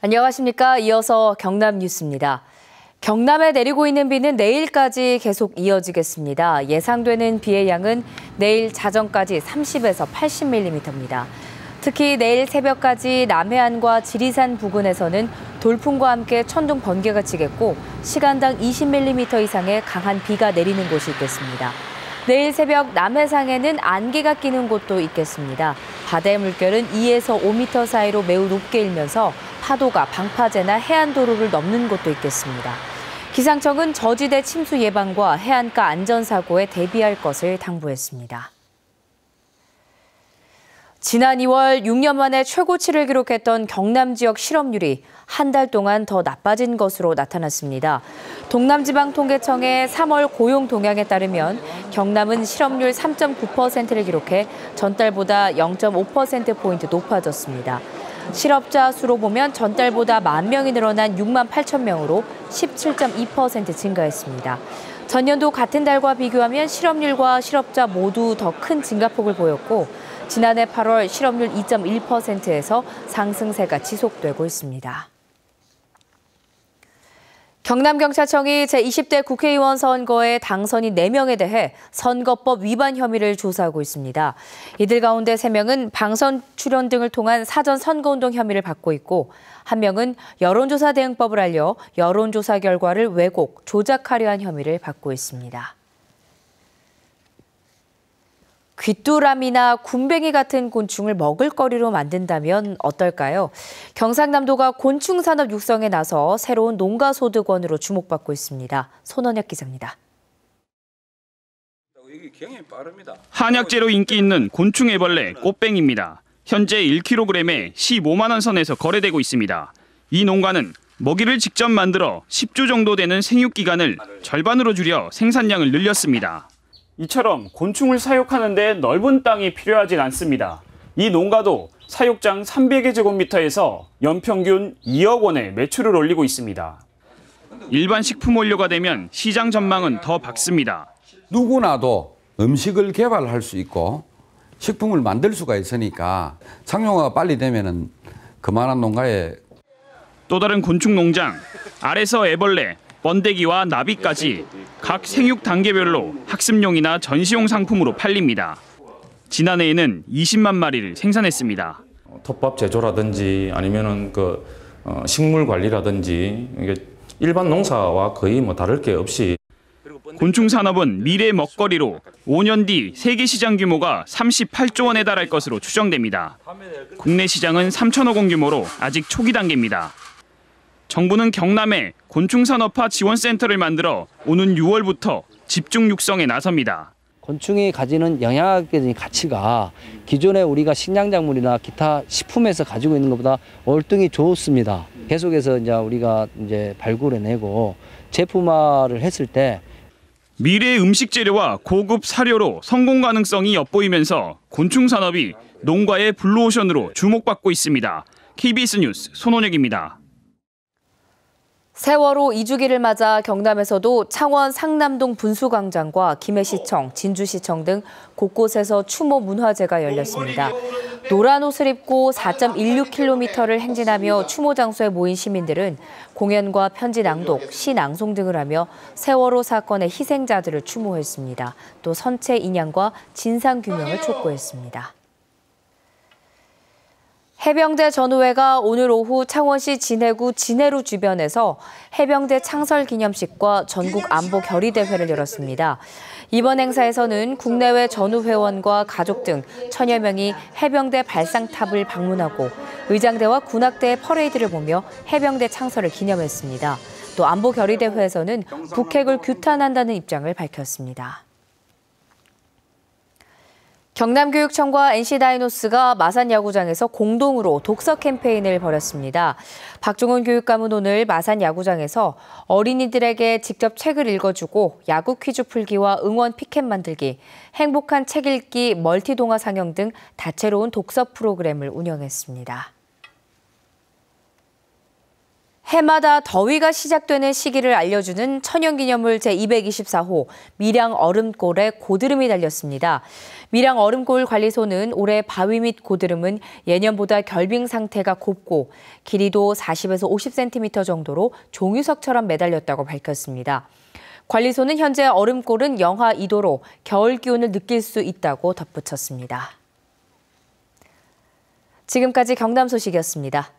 안녕하십니까. 이어서 경남 뉴스입니다. 경남에 내리고 있는 비는 내일까지 계속 이어지겠습니다. 예상되는 비의 양은 내일 자정까지 30에서 80mm입니다. 특히 내일 새벽까지 남해안과 지리산 부근에서는 돌풍과 함께 천둥 번개가 치겠고 시간당 20mm 이상의 강한 비가 내리는 곳이 있겠습니다. 내일 새벽 남해상에는 안개가 끼는 곳도 있겠습니다. 바다의 물결은 2에서 5m 사이로 매우 높게 일면서 파도가 방파제나 해안도로를 넘는 곳도 있겠습니다. 기상청은 저지대 침수 예방과 해안가 안전사고에 대비할 것을 당부했습니다. 지난 2월 6년 만에 최고치를 기록했던 경남 지역 실업률이 한 달 동안 더 나빠진 것으로 나타났습니다. 동남지방통계청의 3월 고용 동향에 따르면 경남은 실업률 3.9%를 기록해 전달보다 0.5%포인트 높아졌습니다. 실업자 수로 보면 전달보다 10,000명이 늘어난 6만 8천 명으로 17.2% 증가했습니다. 전년도 같은 달과 비교하면 실업률과 실업자 모두 더 큰 증가폭을 보였고 지난해 8월 실업률 2.1%에서 상승세가 지속되고 있습니다. 경남경찰청이 제20대 국회의원 선거에 당선인 4명에 대해 선거법 위반 혐의를 조사하고 있습니다. 이들 가운데 3명은 방송 출연 등을 통한 사전 선거운동 혐의를 받고 있고 1명은 여론조사 대응법을 알려 여론조사 결과를 왜곡, 조작하려 한 혐의를 받고 있습니다. 귀뚜라미나 굼벵이 같은 곤충을 먹을거리로 만든다면 어떨까요? 경상남도가 곤충산업 육성에 나서 새로운 농가소득원으로 주목받고 있습니다. 손원혁 기자입니다. 한약재로 인기 있는 곤충애벌레 꽃뱅이입니다. 현재 1kg에 15만 원 선에서 거래되고 있습니다. 이 농가는 먹이를 직접 만들어 10주 정도 되는 생육기간을 절반으로 줄여 생산량을 늘렸습니다. 이처럼 곤충을 사육하는 데 넓은 땅이 필요하진 않습니다. 이 농가도 사육장 300여 제곱미터에서 연평균 2억 원의 매출을 올리고 있습니다. 일반 식품 원료가 되면 시장 전망은 더 밝습니다. 누구나도 음식을 개발할 수 있고 식품을 만들 수가 있으니까 상용화가 빨리 되면은 그만한 농가에 또 다른 곤충 농장, 알에서 애벌레, 번데기와 나비까지 각 생육 단계별로 학습용이나 전시용 상품으로 팔립니다. 지난해에는 20만 마리를 생산했습니다. 톱밥 제조라든지 아니면은 식물 관리라든지 이게 일반 농사와 거의 다를 게 없이 곤충 산업은 미래 먹거리로 5년 뒤 세계 시장 규모가 38조 원에 달할 것으로 추정됩니다. 국내 시장은 3천억 원 규모로 아직 초기 단계입니다. 정부는 경남에 곤충산업화 지원센터를 만들어 오는 6월부터 집중 육성에 나섭니다. 곤충이 가지는 영양학적인 가치가 기존에 우리가 식량작물이나 기타 식품에서 가지고 있는 것보다 월등히 좋습니다. 계속해서 우리가 발굴해내고 제품화를 했을 때 미래 음식 재료와 고급 사료로 성공 가능성이 엿보이면서 곤충 산업이 농가의 블루오션으로 주목받고 있습니다. KBS 뉴스 손원혁입니다. 세월호 2주기를 맞아 경남에서도 창원 상남동 분수광장과 김해시청, 진주시청 등 곳곳에서 추모 문화제가 열렸습니다. 노란 옷을 입고 4.16km를 행진하며 추모 장소에 모인 시민들은 공연과 편지 낭독, 시 낭송 등을 하며 세월호 사건의 희생자들을 추모했습니다. 또 선체 인양과 진상 규명을 촉구했습니다. 해병대 전우회가 오늘 오후 창원시 진해구 진해루 주변에서 해병대 창설 기념식과 전국 안보 결의대회를 열었습니다. 이번 행사에서는 국내외 전우회원과 가족 등 1000여 명이 해병대 발상탑을 방문하고 의장대와 군악대의 퍼레이드를 보며 해병대 창설을 기념했습니다. 또 안보 결의대회에서는 북핵을 규탄한다는 입장을 밝혔습니다. 경남교육청과 NC다이노스가 마산야구장에서 공동으로 독서 캠페인을 벌였습니다. 박종훈 교육감은 오늘 마산야구장에서 어린이들에게 직접 책을 읽어주고 야구 퀴즈 풀기와 응원 피켓 만들기, 행복한 책 읽기, 멀티동화 상영 등 다채로운 독서 프로그램을 운영했습니다. 해마다 더위가 시작되는 시기를 알려주는 천연기념물 제224호 밀양 얼음골에 고드름이 달렸습니다. 밀양 얼음골 관리소는 올해 바위 및 고드름은 예년보다 결빙 상태가 곱고 길이도 40에서 50cm 정도로 종유석처럼 매달렸다고 밝혔습니다. 관리소는 현재 얼음골은 영하 2도로 겨울 기온을 느낄 수 있다고 덧붙였습니다. 지금까지 경남 소식이었습니다.